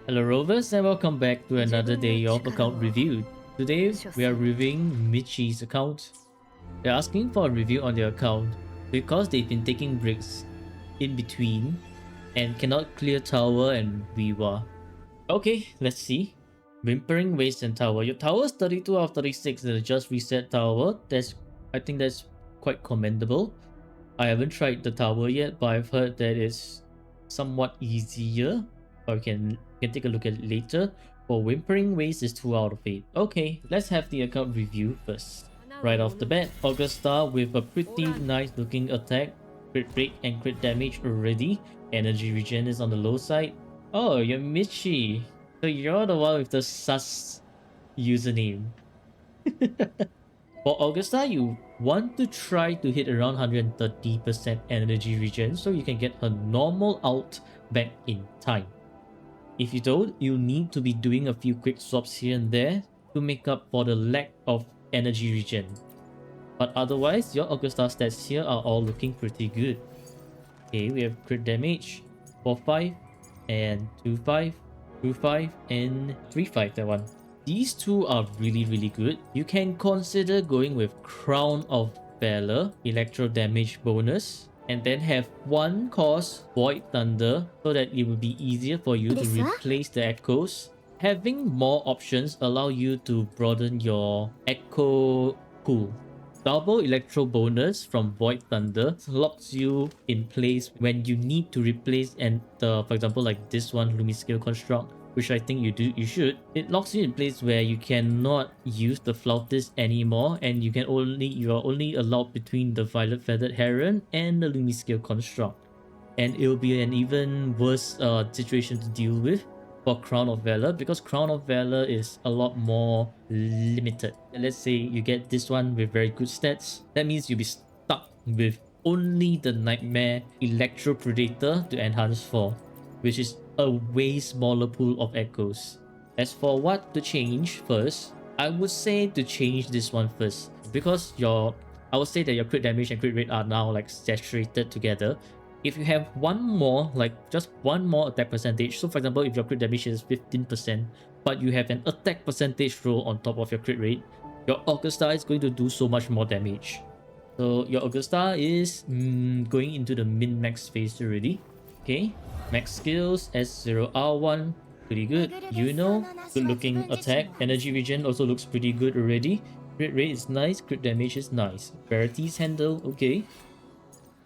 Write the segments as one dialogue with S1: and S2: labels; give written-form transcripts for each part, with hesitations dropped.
S1: Hello Rovers and welcome back to another day of account review. Today we are reviewing Micchi's account. They're asking for a review on their account because they've been taking breaks in between and cannot clear tower and Wuwa. Okay, let's see. Whimpering Waste and Tower. Your tower is 32 out of 36 and just reset tower. I think that's quite commendable. I haven't tried the tower yet, but I've heard that it's somewhat easier. Or you can take a look at it later. For Whimpering Waste is 2 out of 8. Okay, let's have the account review first. Right off the bat, Augusta with a pretty nice looking attack, crit rate and crit damage already. Energy regen is on the low side. Oh, you're Micchi. So you're the one with the sus username. For Augusta, you want to try to hit around 130% energy regen so you can get her normal ult back in time. If you don't, you'll need to be doing a few quick swaps here and there to make up for the lack of energy regen. But otherwise, your Augusta stats here are all looking pretty good. Okay, we have crit damage, 4-5 and 2-5, 2-5 and 3-5 that one. These two are really good. You can consider going with Crown of Valor, Electro Damage bonus, and then have one cost Void Thunder so that it will be easier for you to replace the echoes. Having more options allow you to broaden your echo pool. Double Electro bonus from Void Thunder locks you in place when you need to replace for example like this one Lumiscale Construct, which I think you should. It locks you in place where you cannot use the Flautist anymore and you are only allowed between the Violet Feathered Heron and the Lumiscale Construct. And it will be an even worse situation to deal with for Crown of Valor because Crown of Valor is a lot more limited. Let's say you get this one with very good stats. That means you'll be stuck with only the Nightmare Electro Predator to enhance for, which is a way smaller pool of echoes. As for what to change first, I would say to change this one first because I would say that your crit damage and crit rate are now like saturated together. If you have one more, like just one more attack percentage, so for example, if your crit damage is 15%, but you have an attack percentage roll on top of your crit rate, your Augusta is going to do so much more damage. So your Augusta is going into the min-max phase already. Okay, max skills, S0R1, pretty good. Good looking attack. Energy regen also looks pretty good already. Crit rate is nice, crit damage is nice. Verities handle, okay.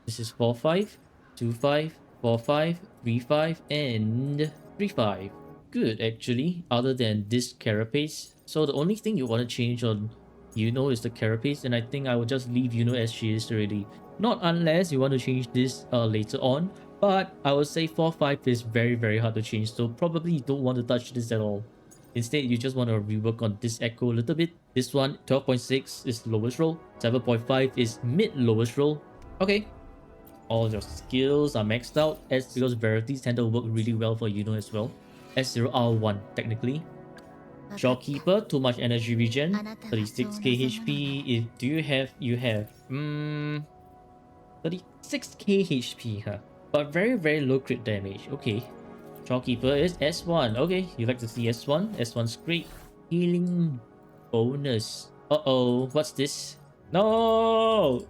S1: This is 4-5, 2-5, 4-5, 3-5, and 3-5. Good actually, other than this carapace. So the only thing you want to change on is the carapace, and I think I will just leave as she is already. Not unless you want to change this later on, but I would say 4-5 is very hard to change, so probably you don't want to touch this at all. Instead, you just want to rework on this echo a little bit. This one, 12.6 is lowest roll, 7.5 is mid lowest roll. Okay, all your skills are maxed out because Verities tend to work really well for as well. S0R1 technically. Shopkeeper, too much energy regen, 36k HP. You have 36k HP, huh? But very low crit damage. Okay. Shopkeeper is S1. Okay, you like to see S1? S1's great. Healing bonus. Uh-oh, what's this? No!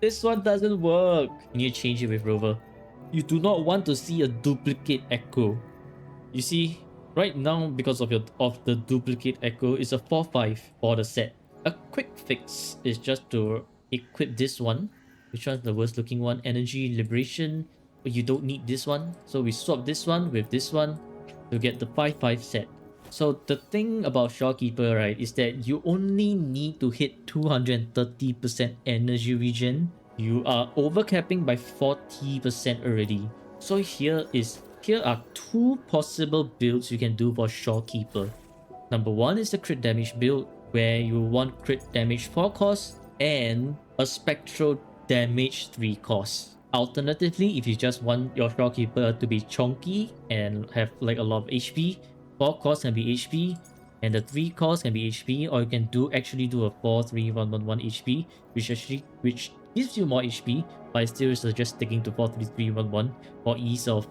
S1: This one doesn't work. You need to change it with Rover. You do not want to see a duplicate echo. You see, right now, because of the duplicate echo, it's a 4-5 for the set. A quick fix is just to equip this one. Which one's the worst looking one? Energy Liberation. But you don't need this one. So we swap this one with this one to get the 5-5 set. So the thing about Shopkeeper, right, is that you only need to hit 230% energy regen. You are overcapping by 40% already. So here are two possible builds you can do for Shopkeeper. Number one is the crit damage build, where you want crit damage 4 cost and a spectral damage 3 cost. Alternatively, if you just want your Shopkeeper to be chunky and have like a lot of HP, 4 cost can be HP and the 3 cost can be HP, or you can actually do a 4-3-1-1-1 HP, which gives you more HP, but I still suggest sticking to 43311 for ease of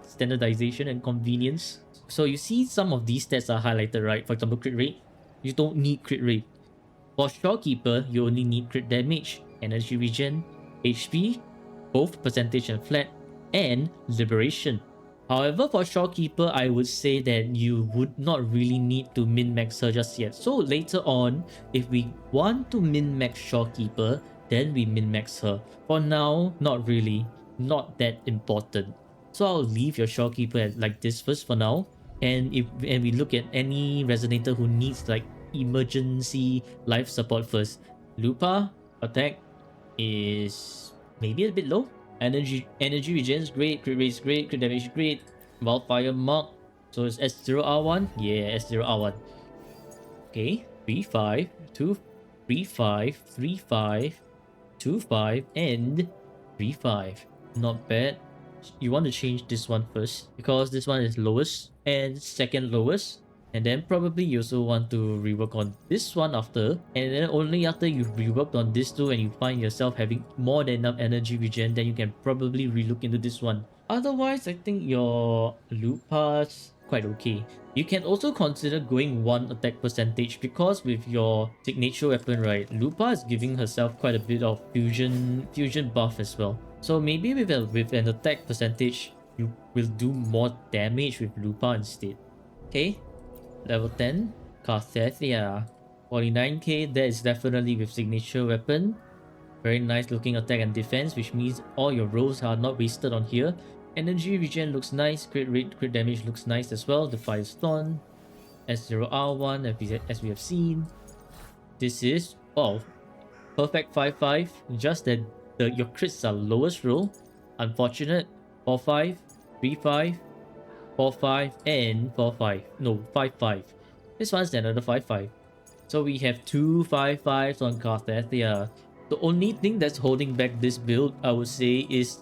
S1: standardization and convenience. So you see some of these stats are highlighted, right? For example, crit rate. You don't need crit rate. For Shorekeeper, you only need crit damage, energy regen, HP, both percentage and flat, and liberation. However, for Shorekeeper, I would say that you would not really need to min-max her just yet. So later on, if we want to min-max Shorekeeper, then we min-max her. For now, not really. Not that important. So I'll leave your Shorekeeper at like this first for now. And if we look at any Resonator who needs like emergency life support first. Lupa attack is maybe a bit low. Energy regen is great, crit rate is great, crit damage is great. Wildfire mark. So it's S0R1? Yeah, S0R1. Okay. 3-5, 2, 3-5, 3-5, 2-5, and 3-5. Not bad. You want to change this one first because this one is lowest and second lowest. And then probably you also want to rework on this one after. And then only after you've reworked on this two and you find yourself having more than enough energy regen, then you can probably relook into this one. Otherwise, I think your Lupa's quite okay. You can also consider going 1 attack percentage because with your signature weapon, right, Lupa is giving herself quite a bit of fusion buff as well. So maybe with an attack percentage, you will do more damage with Lupa instead. Okay. Level 10, Carthethia. 49k, that is definitely with signature weapon. Very nice looking attack and defense, which means all your rolls are not wasted on here. Energy regen looks nice, crit rate, crit damage looks nice as well. The Firestone, S0R1 as we have seen. This is, wow, perfect 5-5, just that your crits are lowest roll. Unfortunate, 4-5, 3-5, 4-5, and 4-5. No, 5-5. This one's another 5-5. So we have two 5-5s on Carthethia. The only thing that's holding back this build, I would say, is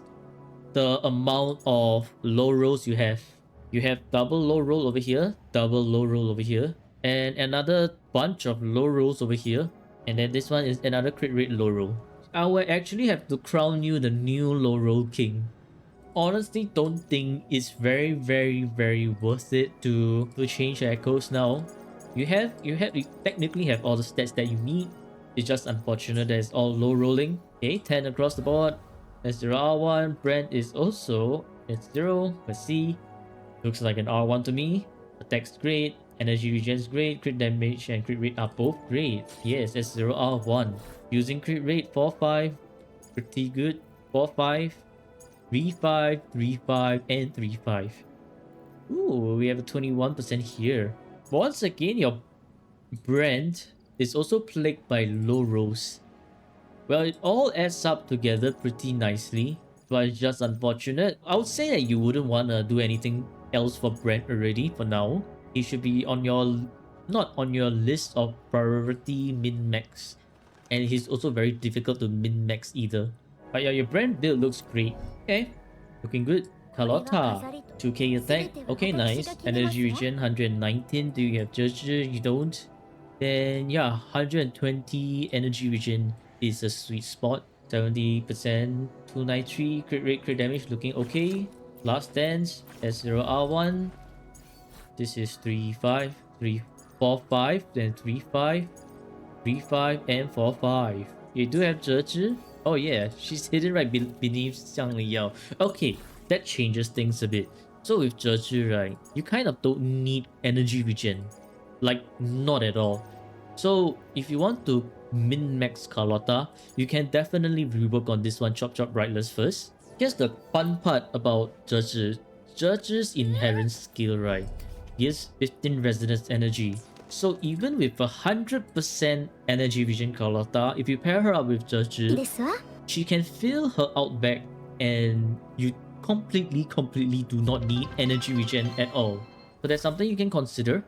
S1: the amount of low rolls you have. You have double low roll over here, double low roll over here, and another bunch of low rolls over here. And then this one is another crit rate low roll. I will actually have to crown you the new low roll king. Honestly, don't think it's very worth it to change echoes now. You technically have all the stats that you need. It's just unfortunate that it's all low rolling. Okay, 10 across the board. S0R1. Brand is also S0. Let's see. Looks like an R1 to me. Attack's great. Energy regen is great. Crit damage and crit rate are both great. Yes, S0R1. Using crit rate 4-5. Pretty good. 4-5. 3-5, 3-5, and 3-5. Ooh, we have a 21% here. Once again, your brand is also plagued by low rolls. Well, it all adds up together pretty nicely, but it's just unfortunate. I would say that you wouldn't want to do anything else for brand already for now. It should be on your not on your list of priority min-max. And he's also very difficult to min-max either. But yeah, your brand build looks great. Okay, looking good. Carlotta, 2k attack. Okay, nice. Energy regen 119. Do you have Judge? You don't. Then yeah, 120 energy regen is a sweet spot. 70%, 293 crit rate, crit damage looking okay. Last dance, S0R1. This is 3-5, 3-4-5, then 3-5, 3-5, and 4-5. You do have Zhe. Oh yeah, she's hidden right beneath Xiang Liyao. Okay, that changes things a bit. So with Zhe, right, you kind of don't need energy regen. Like, not at all. So if you want to min-max Carlotta, you can definitely rework on this one, Chop Chop Rightless first. Here's the fun part about Zhe. Zhe's inherent skill, right, gives 15 resonance energy. So even with 100% energy regen Carlotta, if you pair her up with Zhe, she can fill her outback and you completely do not need energy regen at all. So that's something you can consider.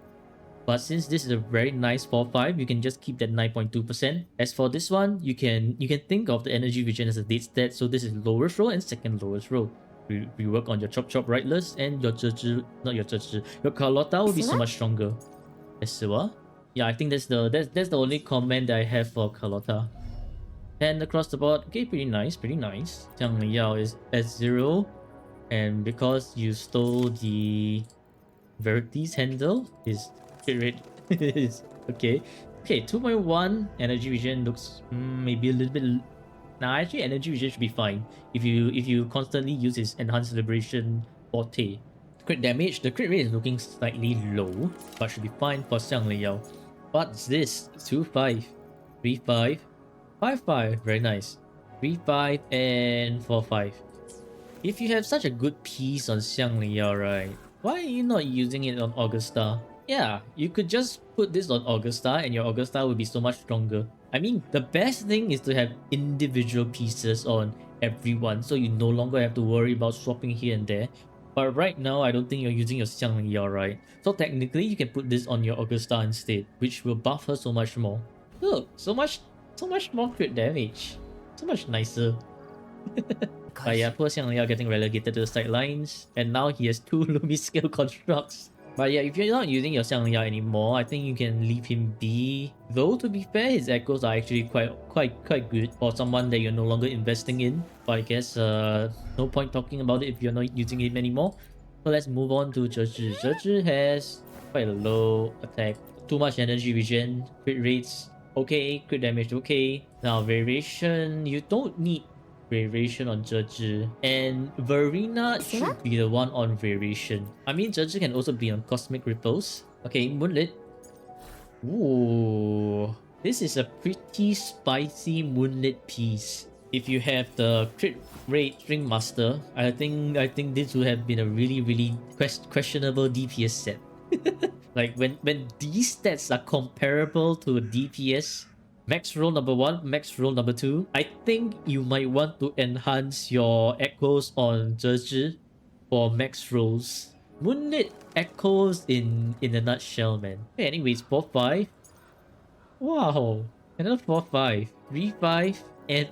S1: But since this is a very nice 4-5, you can just keep that 9.2%. As for this one, you can think of the energy regen as a dead stat. So this is lowest roll and second lowest roll. We work on your Chop Chop Rightless and your your Carlotta will be so much stronger. Esiwa? Yeah, I think that's the only comment that I have for Carlotta. 10 across the board. Okay, pretty nice, pretty nice. Jiang Yao is at 0. And because you stole the Verity's handle, his hit rate is okay. Okay, 2.1 energy regen looks maybe a little bit. Nah, actually, energy regen should be fine if you constantly use his enhanced liberation forte. Crit damage, the crit rate is looking slightly low, but should be fine for Xiang Liao. What's this? 2-5, 3-5, 5-5. Very nice. 3-5 and 4-5. If you have such a good piece on Xiang Liao, right? Why are you not using it on Augusta? Yeah, you could just put this on Augusta and your Augusta would be so much stronger. I mean, the best thing is to have individual pieces on everyone so you no longer have to worry about swapping here and there. But right now, I don't think you're using your Xiang Liao, right? So technically, you can put this on your Augusta instead, which will buff her so much more. Look, so much more crit damage. So much nicer. But yeah, poor Xiang Liao getting relegated to the sidelines, and now he has 2 Lumi scale constructs. But yeah, if you're not using your Xiang Liao anymore, I think you can leave him be. Though to be fair, his echoes are actually quite good for someone that you're no longer investing in. But I guess no point talking about it if you're not using him anymore. So let's move on to Zhezhi. Zhezhi has quite a low attack, too much energy regen, crit rates okay, crit damage okay. Now variation, you don't need variation on Zhezhi, and Verena should be the one on variation. I mean, Zhezhi can also be on Cosmic Ripples. Okay, Moonlit. Ooh, this is a pretty spicy Moonlit piece. If you have the crit rate String Master, I think this would have been a really questionable DPS set. Like when these stats are comparable to DPS, max roll number 1, max roll number 2, I think you might want to enhance your echoes on Zhezhi for max rolls. Moonlit echoes in a nutshell, man. Okay, anyways, 4-5. Wow, another 4-5, 3-5, and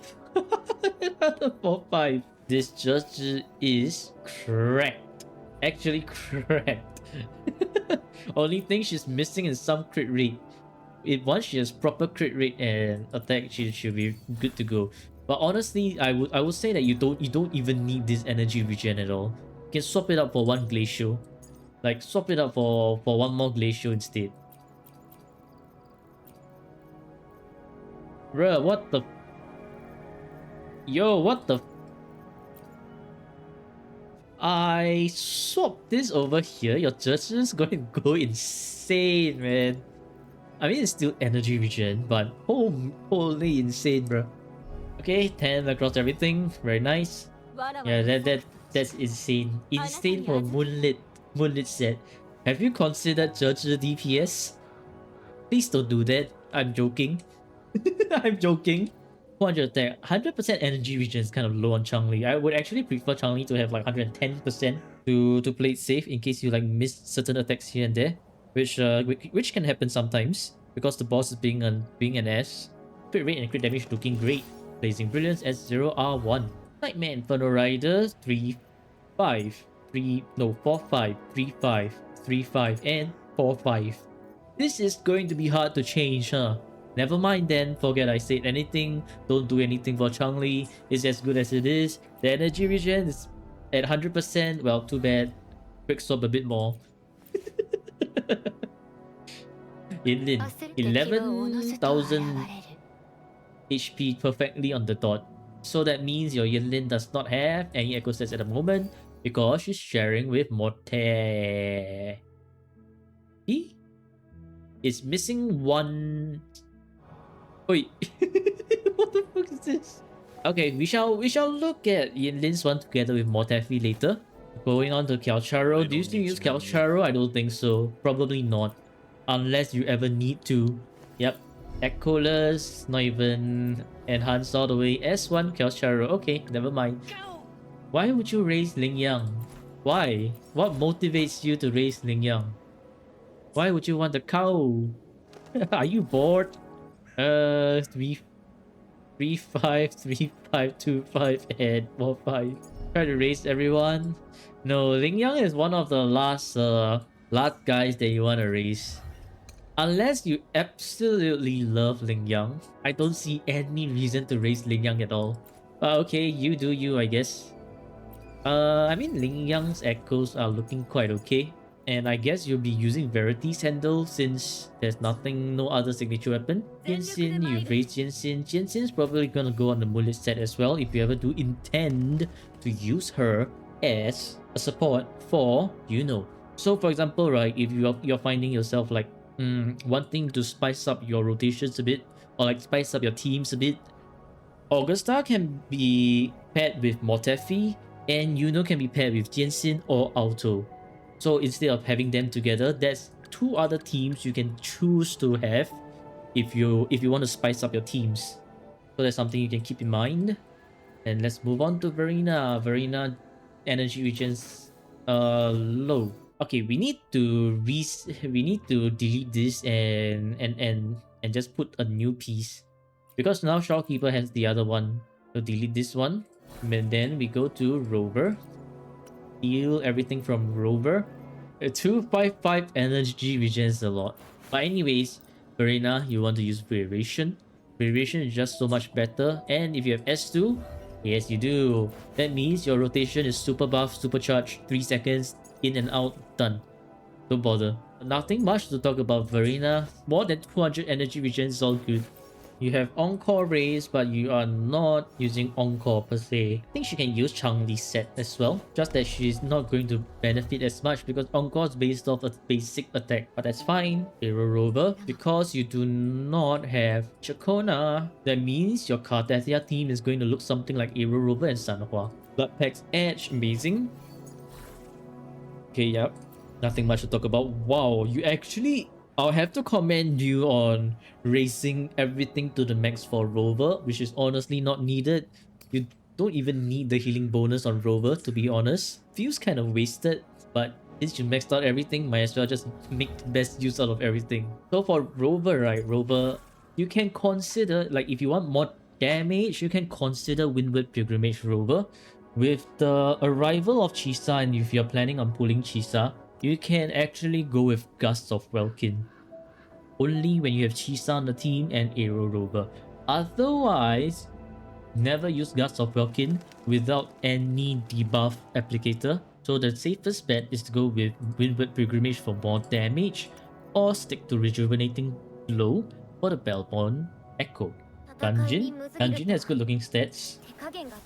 S1: another 4-5. This Zhezhi is cracked. Actually cracked. Only thing she's missing is some crit rate. If once she has proper crit rate and attack, she should be good to go. But honestly, I would say that you don't even need this energy regen at all. You can swap it out for one glacial. Like swap it out for one more glacial instead. Bruh, what the Yo, what the I swapped this over here. Your Zhezhi is going to go insane, man. I mean, it's still energy regen, but holy insane, bro. Okay, 10 across everything. Very nice. Yeah, that's insane. Insane for Moonlit set. Have you considered Zhezhi DPS? Please don't do that. I'm joking. I'm joking. 400 attack, 100% energy regen is kind of low on Changli. I would actually prefer Changli to have like 110% to play it safe in case you like miss certain attacks here and there, which can happen sometimes because the boss is being an ass. Crit rate and crit damage looking great. Blazing Brilliance at 0R1. Nightmare Inferno Rider 3-5, 4-5, 3-5, 3-5, and 4-5. This is going to be hard to change, huh? Never mind then, forget I said anything, don't do anything for Changli, it's as good as it is. The energy regen is at 100%, well, too bad. Quick swap a bit more. Yinlin, 11,000 HP perfectly on the dot. So that means your Yinlin does not have any echo sets at the moment because she's sharing with Morte. He is missing one. Wait, what the fuck is this? Okay, we shall look at Yinlin's one together with Mortefi later. Going on to Kiaocharo. Do you still use Kiaocharo? I don't think so. Probably not. Unless you ever need to. Yep. Echoless, not even enhanced all the way. S1 Kiaocharo. Okay, never mind. Why would you raise Ling Yang? Why? What motivates you to raise Ling Yang? Why would you want a cow? Are you bored? 3, 5, 3, 5, 2, 5, and 4, 5. Try to raise everyone. No, Ling Yang is one of the last guys that you want to raise. Unless you absolutely love Ling Yang, I don't see any reason to raise Ling Yang at all. But okay, you do you, I guess. I mean, Ling Yang's echoes are looking quite okay. And I guess you'll be using Verity's handle since there's nothing, no other signature weapon. Jianxin, you've raised Jianxin. Jianxin's probably gonna go on the Mullet set as well if you ever do intend to use her as a support for, you know. So for example, right, if you're finding yourself like wanting to spice up your rotations a bit, or like spice up your teams a bit, Augusta can be paired with Motefi, and Yuno can be paired with Jianxin or Alto. So instead of having them together, there's two other teams you can choose to have if you want to spice up your teams. So that's something you can keep in mind. And let's move on to Verena. Verena energy regions low. Okay, we need to delete this and just put a new piece. Because now Shopkeeper has the other one. So delete this one. And then we go to Rover. Heal everything from Rover. 255 energy regens a lot. But anyways, Verena, you want to use Variation. Variation is just so much better. And if you have S2, yes you do. That means your rotation is super buff, supercharged, 3 seconds, in and out, done. Don't bother. Nothing much to talk about Verena. More than 200 energy regens is all good. You have Encore Rays, but you are not using Encore per se. I think she can use Changli set as well, just that she's not going to benefit as much because Encore is based off a basic attack, but that's fine. Hero Rover, because you do not have Chakona, that means your Cardathia team is going to look something like Hero Rover and Sanhua. Blood Pack's Edge, amazing. Okay, yep. Nothing much to talk about. Wow, you actually... I'll have to commend you on raising everything to the max for Rover, which is honestly not needed. You don't even need the healing bonus on Rover, to be honest. Feels kind of wasted, but since you maxed out everything, might as well just make the best use out of everything. So for Rover, right, Rover, you can consider, like if you want more damage, you can consider Windward Pilgrimage Rover. With the arrival of Chisa, and if you're planning on pulling Chisa, you can actually go with Gusts of Welkin. Only when you have Chisa on the team and Aero Rover. Otherwise, never use Gusts of Welkin without any debuff applicator. So the safest bet is to go with Windward Pilgrimage for more damage, or stick to Rejuvenating Glow for the Bellborn Echo. Dungeon has good looking stats.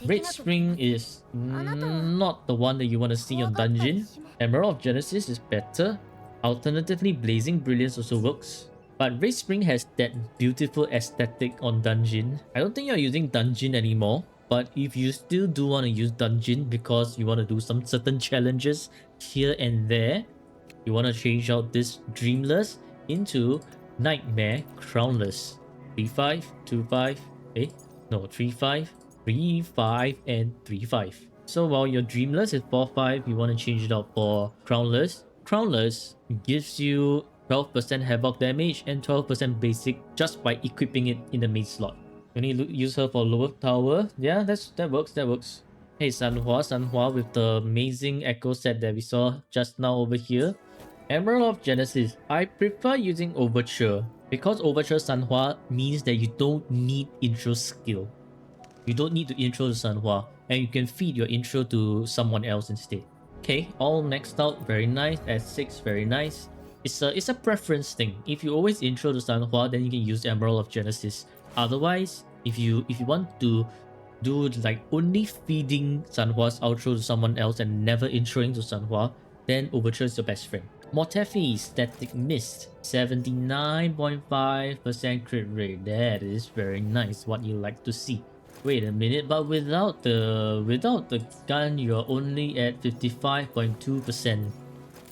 S1: Red Spring is not the one that you want to see on Dungeon. Emerald of Genesis is better. Alternatively, Blazing Brilliance also works. But Red Spring has that beautiful aesthetic on Dungeon. I don't think you're using Dungeon anymore. But if you still do want to use Dungeon because you want to do some certain challenges here and there, you want to change out this Dreamless into Nightmare Crownless. 3-5, 2-5, eh? No, 3-5, 3-5, and 3-5. So while your Dreamless is 4-5, you want to change it out for Crownless. Crownless gives you 12% Havoc damage and 12% basic just by equipping it in the main slot. You need to use her for lower tower. Yeah, that works. Hey, Sanhua with the amazing Echo set that we saw just now over here. Emerald of Genesis. I prefer using Overture. Because Overture Sanhua means that you don't need intro skill. You don't need to intro to Sanhua, and you can feed your intro to someone else instead. Okay, all maxed out, very nice. At 6, very nice. It's a preference thing. If you always intro to Sanhua, then you can use Emerald of Genesis. Otherwise, if you want to do like only feeding Sanhua's outro to someone else and never introing to Sanhua, then Overture is your best friend. Motefi, Static Mist, 79.5% crit rate. That is very nice, what you like to see. Wait a minute, but without the gun, you're only at 55.2%.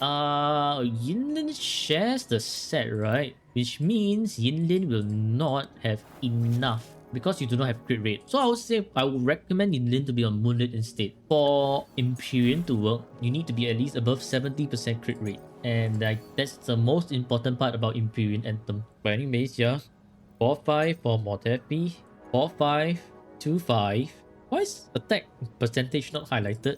S1: Yinlin shares the set, right? Which means Yinlin will not have enough because you do not have crit rate. So I would say I would recommend Yinlin to be on Moonlit instead. For Empyrean to work, you need to be at least above 70% crit rate. And that's the most important part about Empyrean Anthem. But anyways, yeah. 4-5 for Motefi. 4-5, 2-5. Why is attack percentage not highlighted?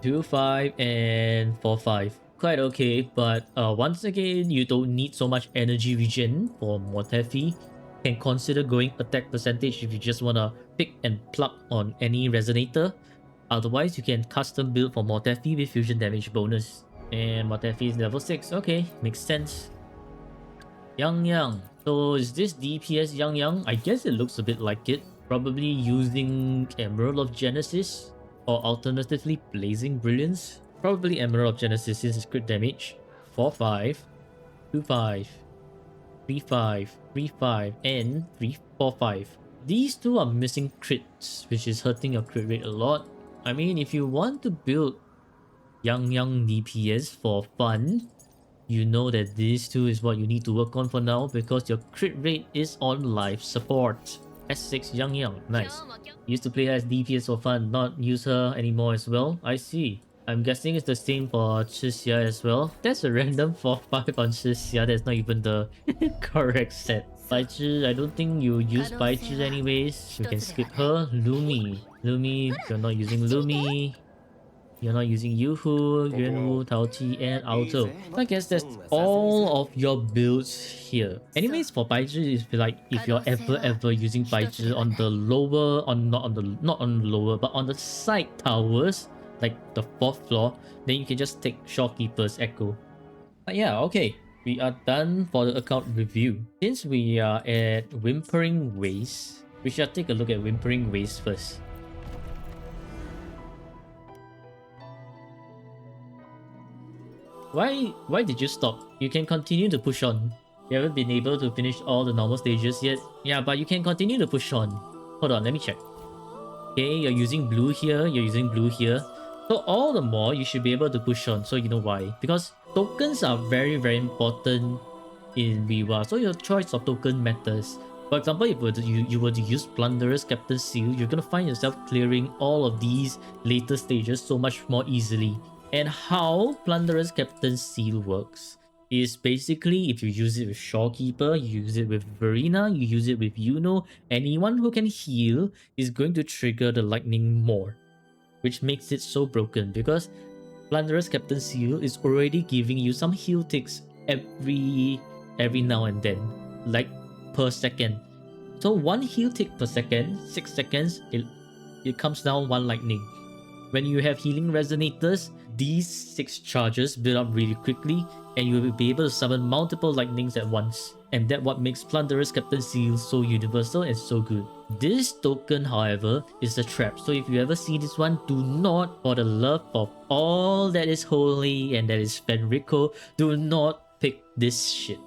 S1: 2-5 and 4-5. quite okay, but once again, you don't need so much energy regen for Mortefi. Can consider going attack percentage if you just wanna pick and pluck on any resonator. Otherwise, you can custom build for Mortefi with fusion damage bonus. And Mortefi is level 6, okay, makes sense. Yang. So is this DPS Yang? I guess it looks a bit like it. Probably using Emerald of Genesis or alternatively Blazing Brilliance. Probably Emerald of Genesis since it's crit damage. 4-5, 2-5, 3-5, 3-5, and 3-4-5. These two are missing crits, which is hurting your crit rate a lot. I mean, if you want to build Yang DPS for fun, you know that these two is what you need to work on for now because your crit rate is on life support. S6 Yang, nice. Used to play her as DPS for fun, not use her anymore as well. I see. I'm guessing it's the same for Chixia as well. That's a random 4-5 on Chixia. That's not even the correct set. Baizhi, I don't think you use Baizhi anyways. You can skip her. Lumi, you're not using Lumi. You're not using Yuhu, Yuanwu, Taoqi, and Auto. I guess that's all of your builds here. Anyways, for Baizhi, if you're ever using Baizhi on the lower, not on the lower, but on the side towers, like the 4th floor, then you can just take Shopkeeper's Echo. But yeah, okay. We are done for the account review. Since we are at Whimpering Waste, we shall take a look at Whimpering Waste first. Why did you stop? You can continue to push on. You haven't been able to finish all the normal stages yet. Yeah, but you can continue to push on. Hold on, let me check. Okay, you're using blue here, you're using blue here. So all the more, you should be able to push on. So you know why? Because tokens are very, very important in Wuwa. So your choice of token matters. For example, if you were to use Plunderer's Captain Seal, you're going to find yourself clearing all of these later stages so much more easily. And how Plunderer's Captain Seal works is basically if you use it with Shorekeeper, you use it with Verena, you use it with Yuno, anyone who can heal is going to trigger the lightning more, which makes it so broken because Plunderer's Captain Seal is already giving you some heal ticks every now and then, like per second. So one heal tick per second, 6 seconds, it comes down 1 lightning. When you have healing resonators, these 6 charges build up really quickly and you will be able to summon multiple lightnings at once. And that's what makes Plunderer's Captain Seal so universal and so good. This token, however, is a trap. So if you ever see this one, do not, for the love of all that is holy and that is Fenrico, do not pick this shit.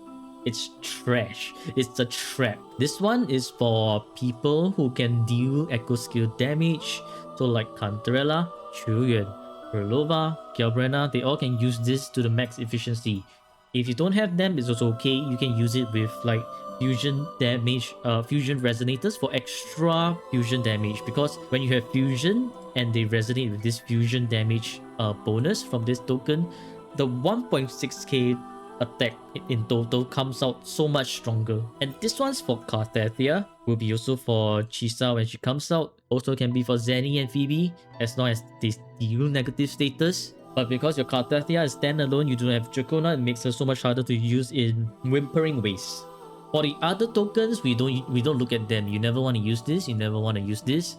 S1: It's trash. It's a trap. This one is for people who can deal echo skill damage. So like Cantarella, Chuyuan, Perlova, Galbrena, they all can use this to the max efficiency. If you don't have them, it's also okay. You can use it with like fusion damage, fusion resonators for extra fusion damage. Because when you have fusion and they resonate with this fusion damage bonus from this token, the 1.6k attack in total comes out so much stronger. And this one's for Carthathia, will be also for Chisa when she comes out, also can be for Zenny and Phoebe as long as they steal negative status. But because your Carthathia is standalone, you don't have Dracona, it makes her so much harder to use in Whimpering Waste. For the other tokens, we don't look at them. You never want to use this, you never want to use this.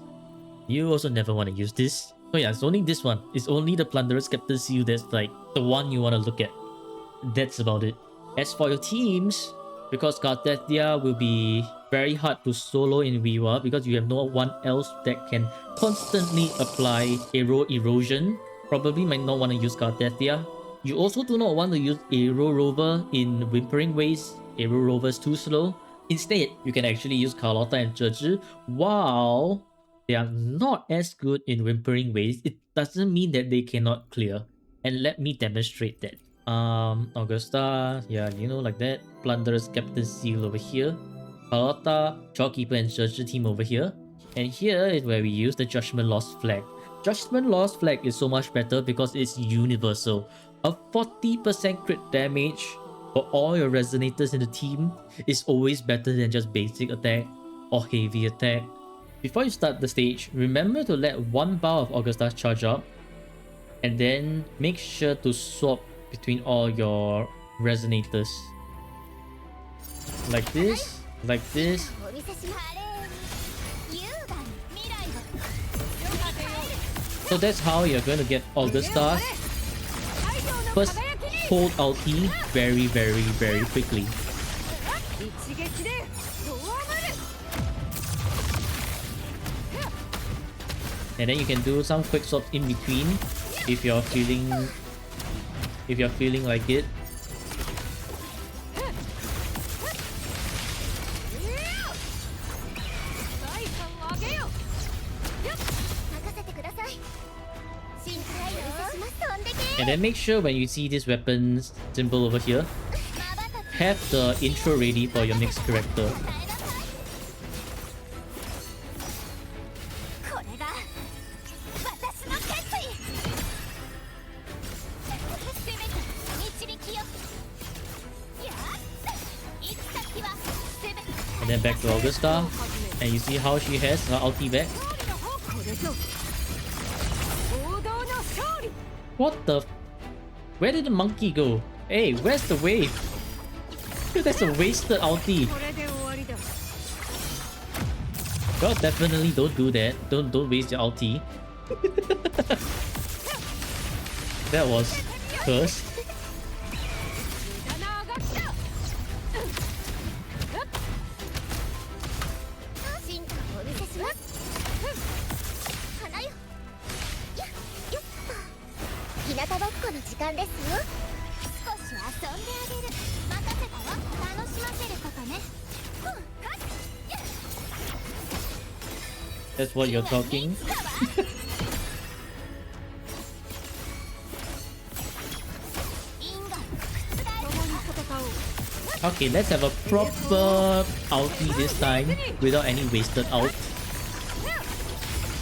S1: You also never want to use this. So yeah, it's only this one. It's only the Plunderer's Captain Seal that's like the one you want to look at. That's about it. As for your teams, because Carthathia will be very hard to solo in Wuwa because you have no one else that can constantly apply Aero Erosion. Probably might not want to use Carthathia. You also do not want to use Aero Rover in Whimpering Waste. Aero Rover is too slow. Instead, you can actually use Carlotta and Zhezhi. While they are not as good in Whimpering Waste, it doesn't mean that they cannot clear. And let me demonstrate that. Augusta, yeah, you know, like that. Plunderer's Captain Seal over here. Carlotta, Shorekeeper and Zhezhi team over here. And here is where we use the Judgment Lost Flag. Judgment Lost Flag is so much better because it's universal. A 40% crit damage for all your resonators in the team is always better than just basic attack or heavy attack. Before you start the stage, remember to let 1 bar of Augusta charge up and then make sure to swap between all your resonators. Like this, like this. So that's how you're going to get all the stars. First, hold ulti very, very, very quickly. And then you can do some quick swaps in between if you're feeling like it. And then make sure when you see this weapons symbol over here, have the intro ready for your next character. And then back to Augusta, and you see how she has her ulti back. What the? Where did the monkey go? Hey, where's the wave? That's a wasted ulti. Well, definitely don't do that. Don't waste your ulti. That was cursed. That's what you're talking. Okay, let's have a proper ulti this time without any wasted ult.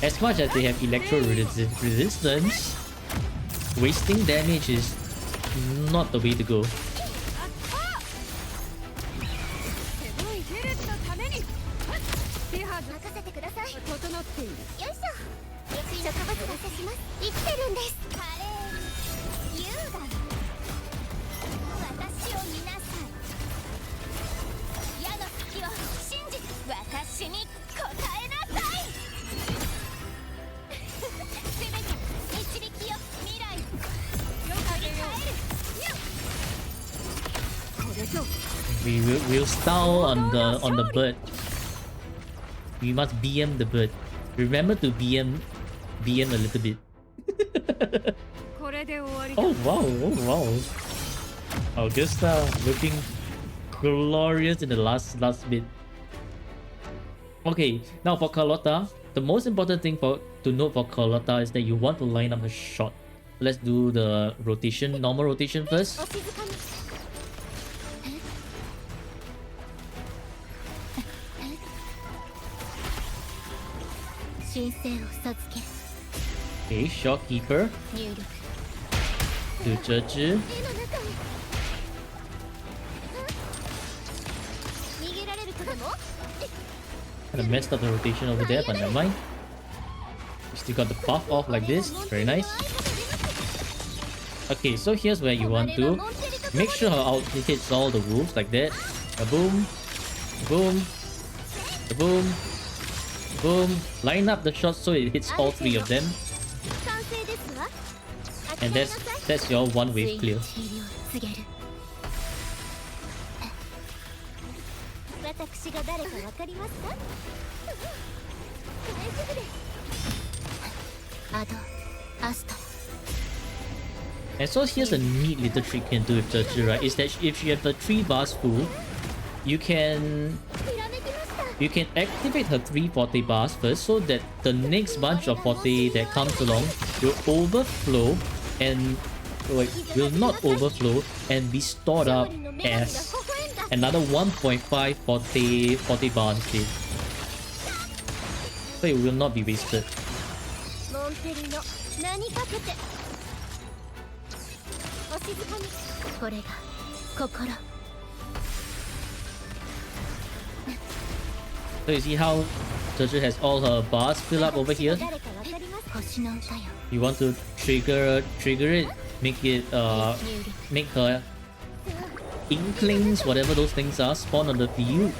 S1: As much as they have electro resistance, wasting damage is not the way to go. We'll stall on the bird. We must BM the bird. Remember to BM a little bit. Oh wow, oh wow. Augusta looking glorious in the last bit. Okay, now for Carlotta, the most important thing to note for Carlotta is that you want to line up the shot. Let's do the rotation, normal rotation first. Okay, Shopkeeper. Do Zhezhi. Kinda messed up the rotation over there, but never mind. We still got the buff off like this. Very nice. Okay, so here's where you want to make sure her ult hits all the wolves like that. A boom, boom, a boom, boom. Line up the shots so it hits all three of them. And that's your one wave clear. And so here's a neat little trick you can do with Zhezhi, right? Is that if you have the 3 bars full, you can activate her 3 forte bars first, so that the next bunch of forte that comes along will overflow and will not overflow and be stored up as another 1.5 forte bar instead. So it will not be wasted. So you see how Zhezhi has all her bars fill up over here? You want to trigger it make it make her inklings, whatever those things are, spawn on the field.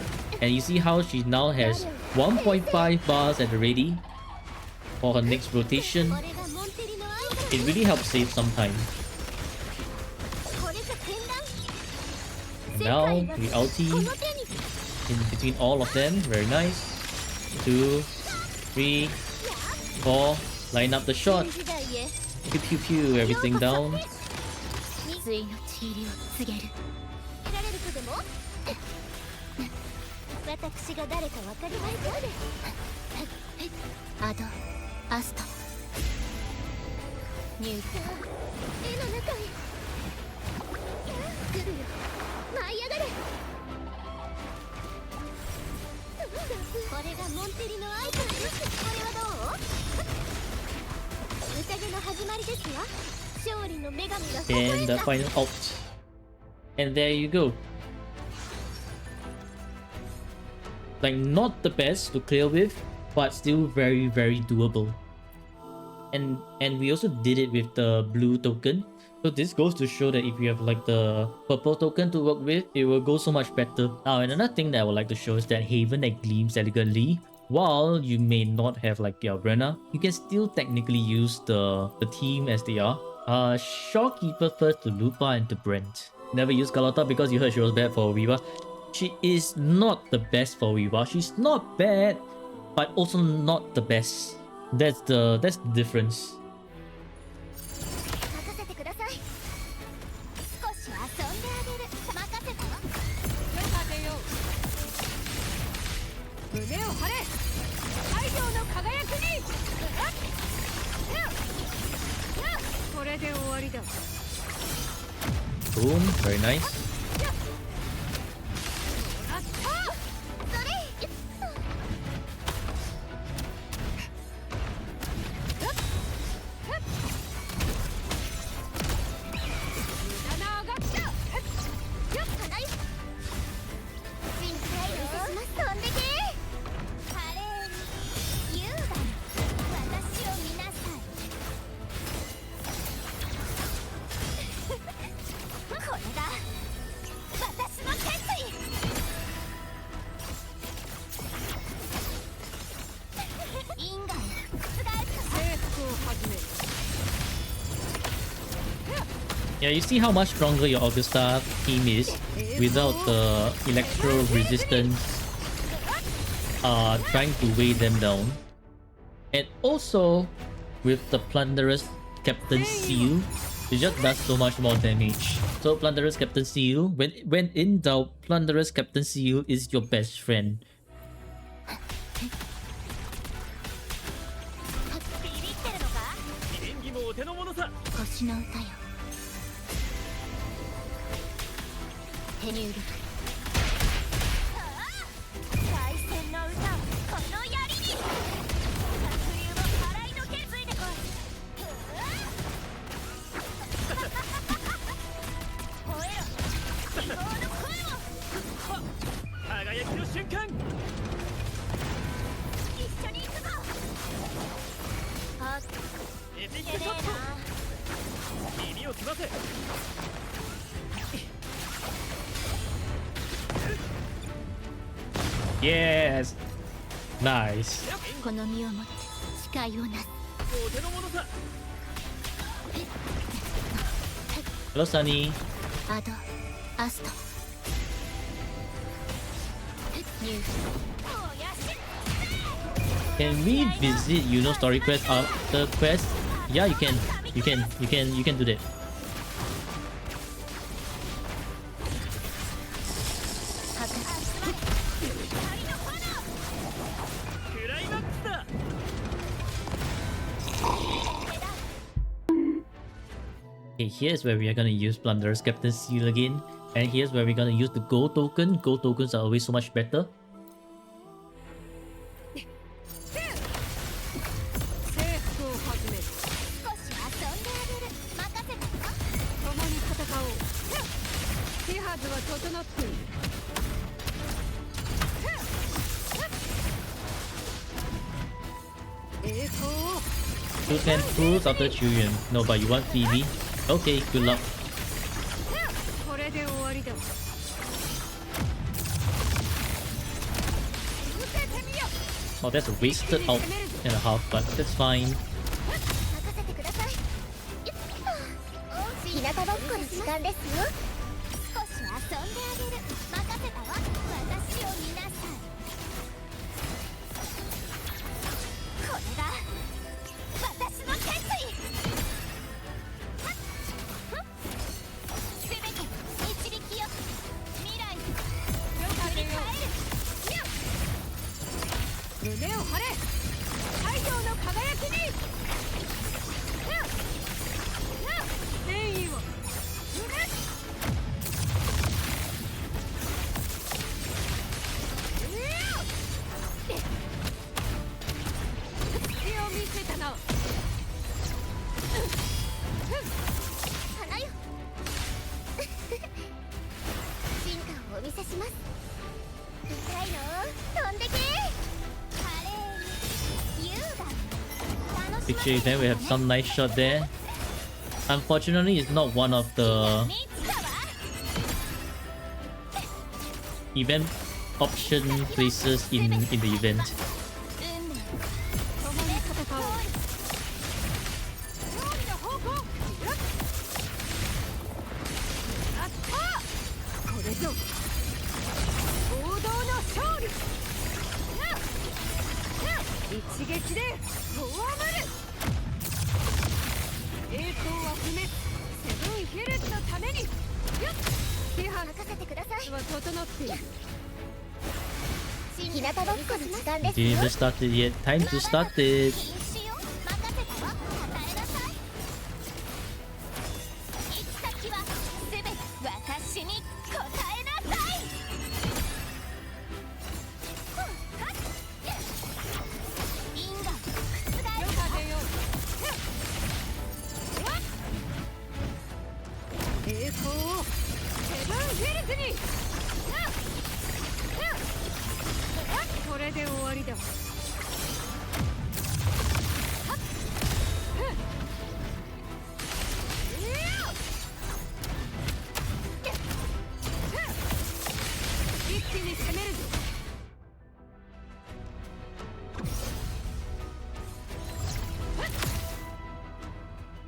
S1: And you see how she now has 1.5 bars at the ready for her next rotation. It really helps save some time. And now we ulti in between all of them. Very nice. 2, 3, 4. Line up the shot. Pew pew pew. Everything down. And the final ult. And there you go. Like, not the best to clear with, but still very, very doable. And we also did it with the blue token. So this goes to show that if you have like the purple token to work with, it will go so much better. Now, and another thing that I would like to show is that Haven that gleams elegantly. While you may not have like your Brenna, you can still technically use the team as they are. Shorekeeper first to Lupa and to Brent. Never use Carlotta because you heard she was bad for Wuwa. She is not the best for Wuwa. She's not bad, but also not the best. That's the difference. Boom, very nice. Yeah, you see how much stronger your Augusta team is without the electro resistance trying to weigh them down. And also with the Plunderous Captain Seal, it just does so much more damage. So Plunderous Captain Seal, when in doubt, Plunderous Captain Seal is your best friend. Yes! Nice. Hello, Sunny. Can we visit Story Quest after quest? Yeah, you can. You can do that. Okay, here's where we are gonna use Plunderous Captain Seal again. And here's where we're gonna use the gold token. Gold tokens are always so much better. You can pull after Chuyen. No, but you want Phoebe? Okay, good luck. Oh, that's a wasted out and a half, but that's fine.
S2: 日向ぼっこの時間ですよ。少し遊んであげる。任せたわ。私を見なさい。これが私の決意。すべて導きよ。未来に振り返る。胸を張れ。太陽の輝きに。善意を。花よ。進化をお見せします。痛いの飛んでけ。華麗に優雅。楽し
S1: Actually, then we have some nice shot there. Unfortunately, it's not one of the event option places in the event. Didn't start it yet. Time to start it.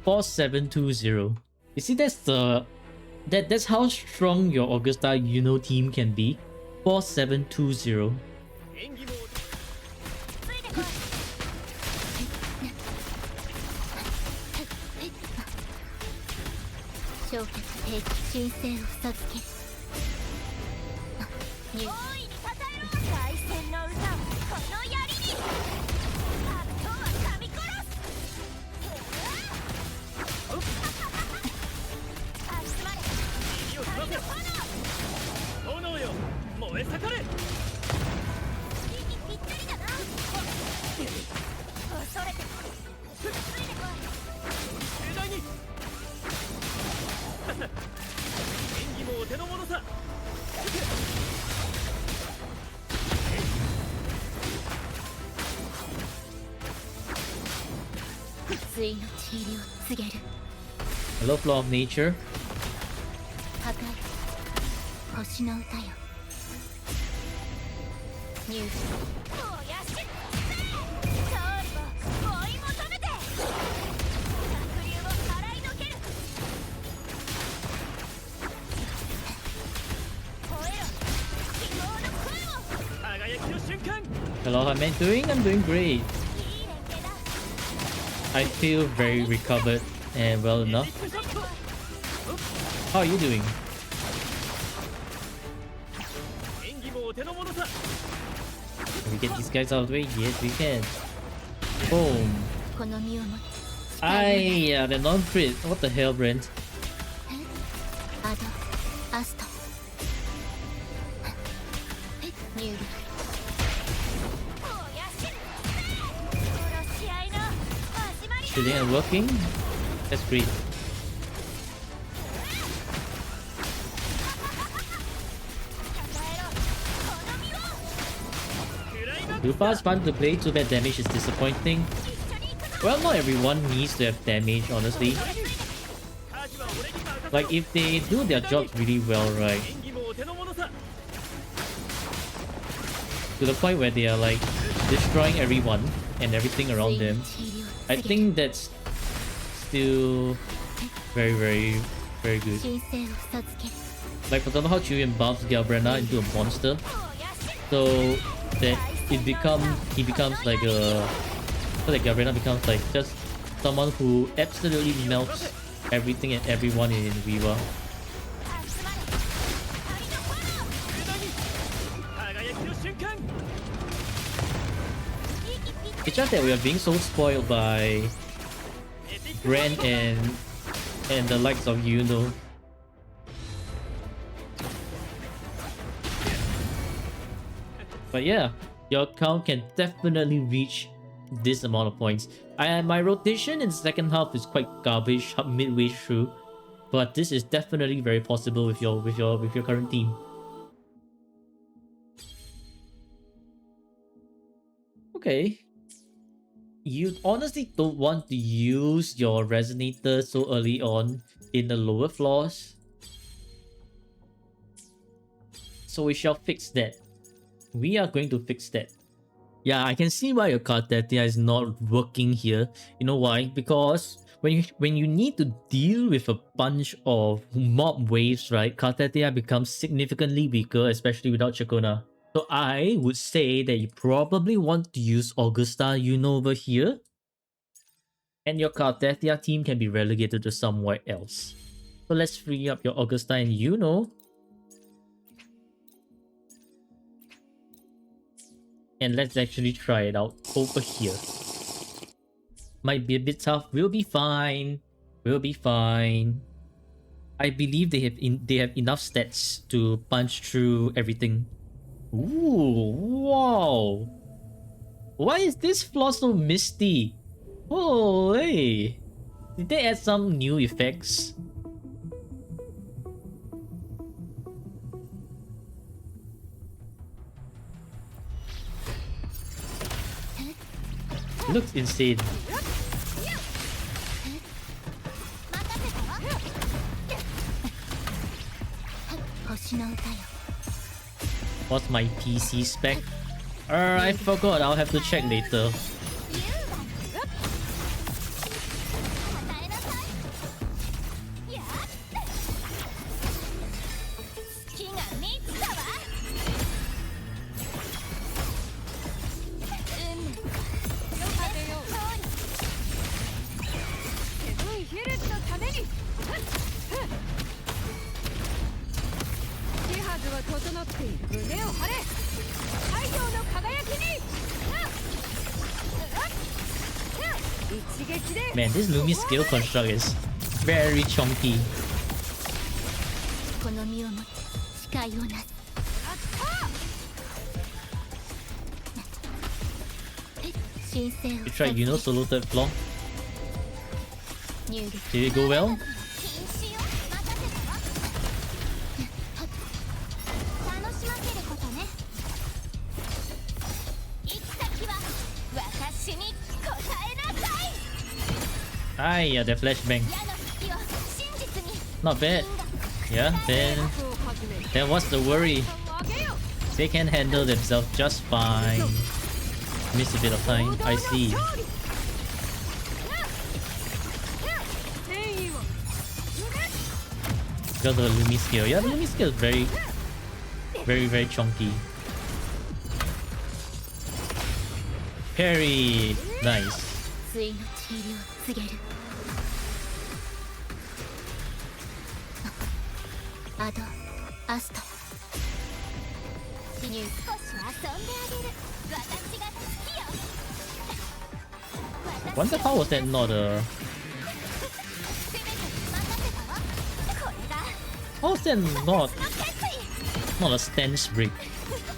S1: Four 720. You see, that's how strong your Augusta Uno team can be. 4720. Hello, Flow of Nature. Hello, how am I doing? I'm doing great. I feel very recovered and well enough. How are you doing? Can we get these guys out of the way? Yes, we can. Boom. Aye, they're non-crit. What the hell, Brent? Shooting and working? That's great. Too fast, fun to play, too bad damage is disappointing. Well, not everyone needs to have damage, honestly. Like if they do their jobs really well, right, to the point where they are like destroying everyone and everything around them, I think that's still very, very, very good. Like for example, how Chuyen buffs Galbrana into a monster, so that he becomes like a, so that Galbrana becomes like just someone who absolutely melts everything and everyone in Wuwa. It's just that we are being so spoiled by Brand and the likes of Yuno. But yeah, your account can definitely reach this amount of points. My rotation in the second half is quite garbage midway through, but this is definitely very possible with your current team. Okay. You honestly don't want to use your resonator so early on in the lower floors, so we shall fix that. We are going to fix that. Yeah, I can see why your Kartetia is not working here. You know why? Because when you need to deal with a bunch of mob waves, right, Kartetia becomes significantly weaker, especially without Chakona. So I would say that you probably want to use Augusta Yuno over here, and your Kartetia team can be relegated to somewhere else. So let's free up your Augusta and Yuno. And let's actually try it out over here. Might be a bit tough. We'll be fine. We'll be fine. I believe they have enough stats to punch through everything. Ooh, wow. Why is this floor so misty? Oh, hey. Did they add some new effects? Looks insane. What's my PC spec? I forgot. I'll have to check later. Man, this Lumi skill construct is very chunky. You tried Yuno solo third floor? Did it go well? Yeah, the flashbang. Not bad. Yeah, then what's the worry? They can handle themselves just fine. Missed a bit of time, I see. Because of the Lumi skill. Yeah, the Lumi skill is very, very chunky. Parry! Nice. Wonder how was that not a... How was that not a stance break?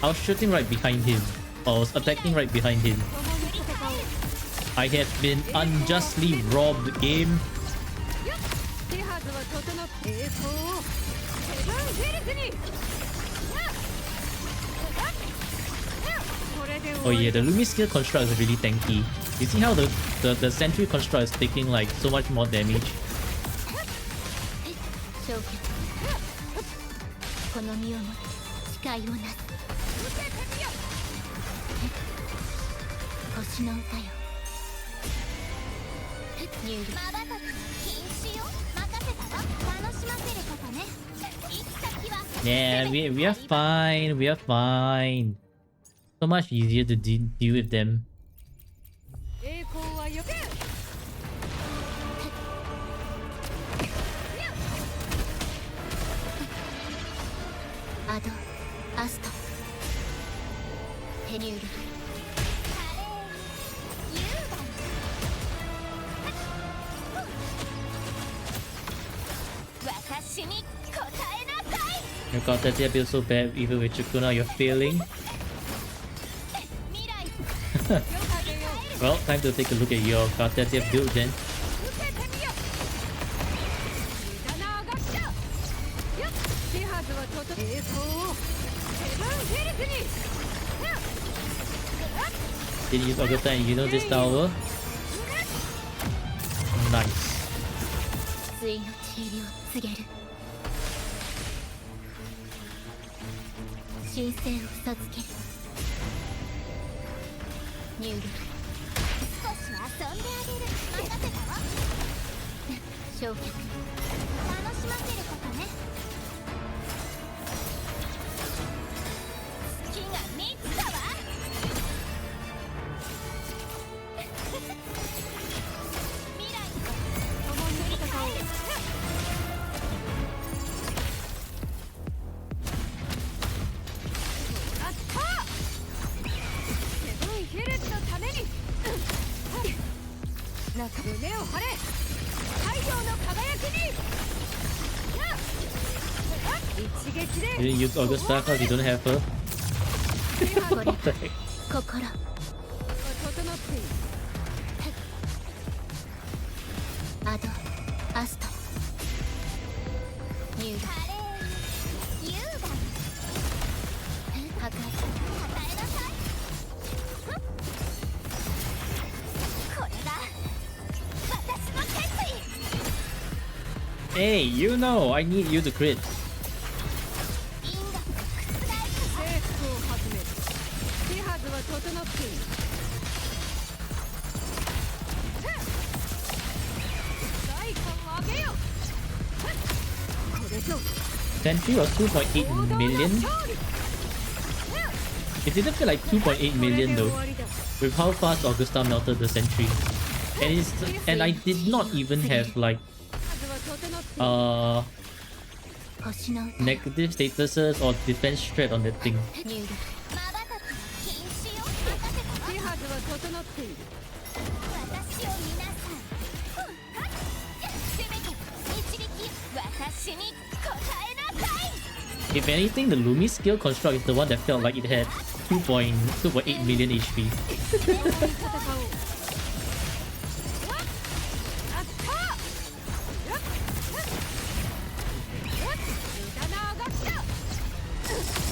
S1: I was shooting right behind him. I was attacking right behind him. I have been unjustly robbed, game. Oh yeah, the Lumi skill construct is really tanky. You see how the sentry construct is taking like so much more damage?
S2: みを持ち誓いをなす。星の歌よ。まばたき禁止よ。任せたわ。楽しませることね。行き先は
S1: Yeah, we are fine. We are fine. So much easier to deal with them.
S3: 栄光はよけ。
S2: アドアストヘニュール。私に答えなさい。
S1: Your god, that I feel so bad even with Chukuna, you're failing.
S2: 未来
S1: Well, time to take a look at your god that you built then.
S3: 受けてみよ。無駄なあがっちゃ。よっ。手はずはとと。栄光をセブンヒルズに。
S1: Did you use Augusta and you know this tower? Nice.
S2: 水の地入りを告げる。神聖を授ける。ニュール。少し遊んであげる。任せたわ。焼却。楽しませることね。月が3つだわ。未来と共に戦おう。
S3: あったセブンヒルズのために。中胸を張れ。太陽の輝きに。一撃で。
S1: You didn't use Augusta because you don't have her.
S2: これ
S1: What the heck?
S2: 心
S3: 整っている。
S2: アドアストニュール。優雅に破壊。与えなさい。これが私の決意。
S1: Hey, you know, I need you to crit.
S2: 因果を覆す。
S3: 征服を始める。手はずは整っている。代価を上げよ。これぞ。
S1: Sentry was 2.8 million. It didn't feel like 2.8 million though, with how fast Augusta melted the sentry. And I did not even have like
S2: 星の歌。
S1: negative statuses or defense threat on that thing.
S2: ニュール。まばたき禁止よ。任せたわ。
S3: 手はずは整っている。
S2: 私を見なさい。せめて導き私に答えなさい。
S1: If anything, the Lumi skill construct is the one that felt like it had 2.8 million HP.
S3: 戦おう。あった無駄なあがっちゃ。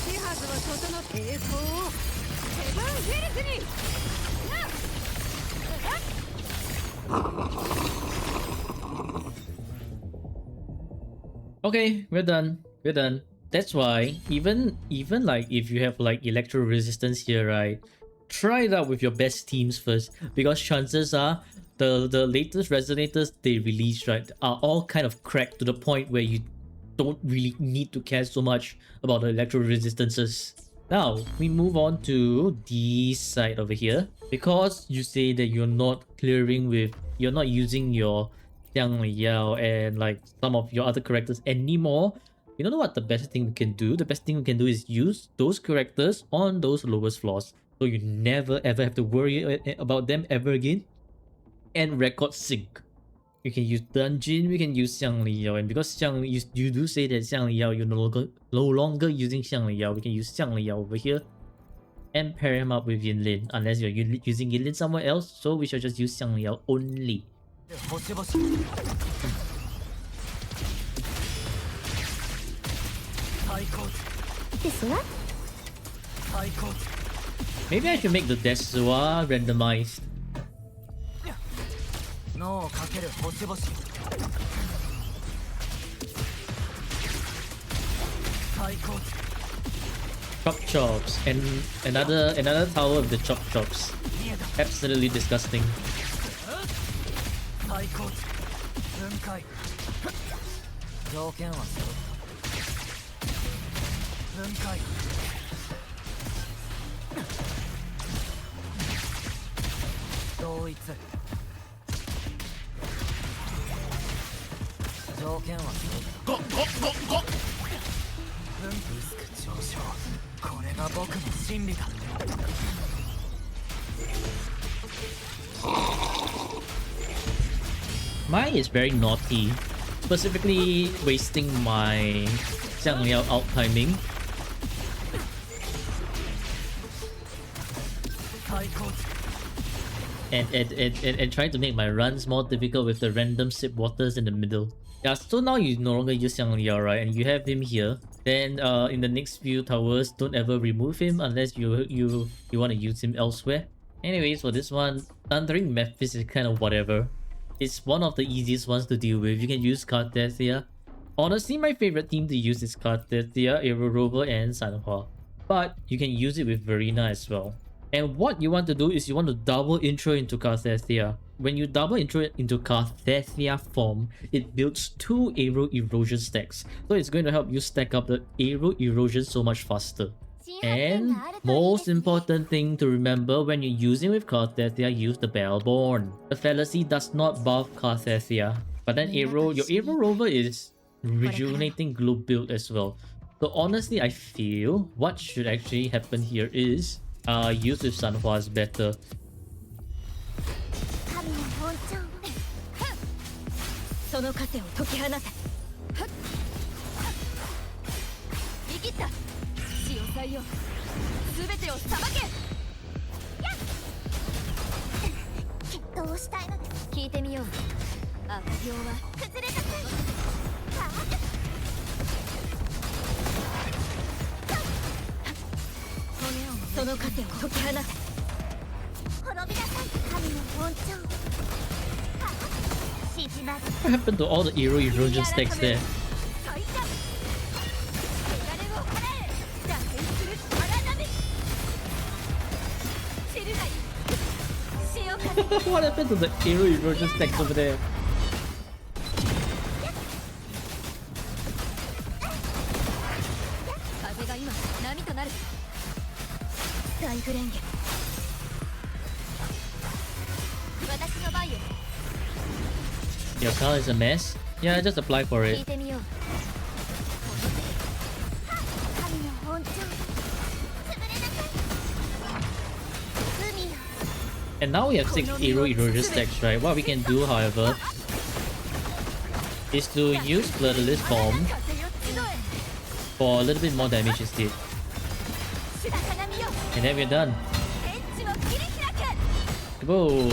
S3: 手はずは整って栄光をセブンヒルズに。
S1: Okay, we're done. We're done. That's why even like if you have like electro resistance here, right? Try it out with your best teams first, because chances are the latest resonators they released, right, are all kind of cracked to the point where you don't really need to care so much about the electro resistances. Now we move on to this side over here, because you say that you're not using your Xiang Yao and like some of your other characters anymore. You know what the best thing we can do? The best thing we can do is use those characters on those lowest floors, so you never ever have to worry about them ever again. And record sync. You can use Dungeon, we can use Xiang Yao, and because you do say that Xiang Yao you're no longer using Xiang Yao, we can use Xiang Yao over here and pair him up with Yinlin, unless you're using Yinlin somewhere else, so we shall just use Xiang Yao only.
S2: ですわ。
S1: Maybe I should make the Desua randomized.
S4: 脳をかける星々最最高
S1: Chop chops and another tower of the chop chops.
S4: 見えた
S1: Absolutely disgusting.
S4: 最高分解条件は揃った分解同一条件は揃ったリスク上昇これが僕の真理だ
S1: Mine is very naughty, specifically wasting my Xiang Liao out timing.
S4: 最高
S1: And trying to make my runs more difficult with the random sip waters in the middle. Yeah, so now you no longer use Xiang Liao, right? And you have him here. Then in the next few towers, don't ever remove him unless you want to use him elsewhere. Anyways, for this one, Thundering Memphis is kind of whatever. It's one of the easiest ones to deal with. You can use Cartesia. Honestly, my favorite team to use is Cartesia, Aero Rover, and Sanhua. But you can use it with Verena as well. And what you want to do is you want to double intro into Cartesia. When you double intro into Cartesia form, it builds 2 Aero Erosion stacks. So it's going to help you stack up the Aero Erosion so much faster. And most important thing to remember when you're using with Cartesia, use the Bellborn. The fallacy does not buff Cartesia, but then your Aero Rover is rejuvenating globe build as well. So honestly, I feel what should actually happen here is use with Sanhua is better.
S2: 神の本庁
S3: その枷を解き放て生きった潮祭よ全てを裁け
S2: 決闘をしたいので
S3: 聞いてみよう悪評は
S2: 崩れなさいは
S3: その糧を解き放て
S2: 滅びなさい神の本庁は静まる
S1: What happened to all the Aero Erosion stacks there?
S3: 最多汚れを払え打点する荒波散るがいい潮風
S1: What happened to the Aero Erosion stacks over there?
S3: 風が今波となる大フレンゲ私の番よ
S1: Your car is a mess? Yeah, just apply for
S3: 聞い
S1: it.
S3: てみよう
S2: 神の本庁潰れなさい海よ
S1: And now we have 6 Aero Erosion stacks, right? What we can do, however, is to use Bloodless Bomb
S3: 風よ集え
S1: for a little bit more damage instead.
S3: 高波よ
S1: And then we're done.
S3: 天地を切り開け
S1: Boom!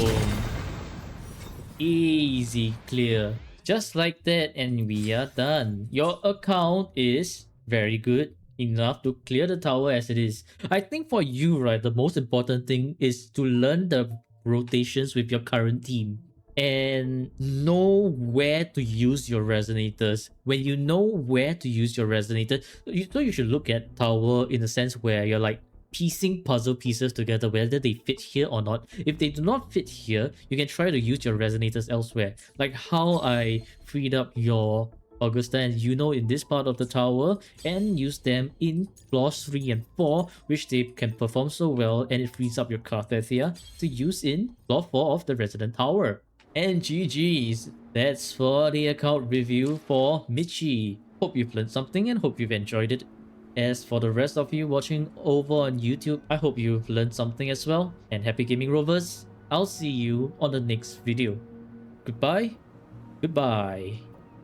S1: Easy clear. Just like that, and we are done. Your account is very good enough to clear the tower as it is. I think for you, right, the most important thing is to learn the rotations with your current team and know where to use your resonators. When you know where to use your resonator, you should look at tower in the sense where you're like piecing puzzle pieces together, whether they fit here or not. If they do not fit here, you can try to use your resonators elsewhere. Like how I freed up your Augusta and Yuno in this part of the tower and use them in floors 3 and 4, which they can perform so well, and it frees up your Cartesia to use in floor 4 of the Resident Tower. And GG's, that's for the account review for Micchi. Hope you've learned something and hope you've enjoyed it. As for the rest of you watching over on YouTube, I hope you've learned something as well. And happy gaming, Rovers. I'll see you on the next video. Goodbye. Goodbye.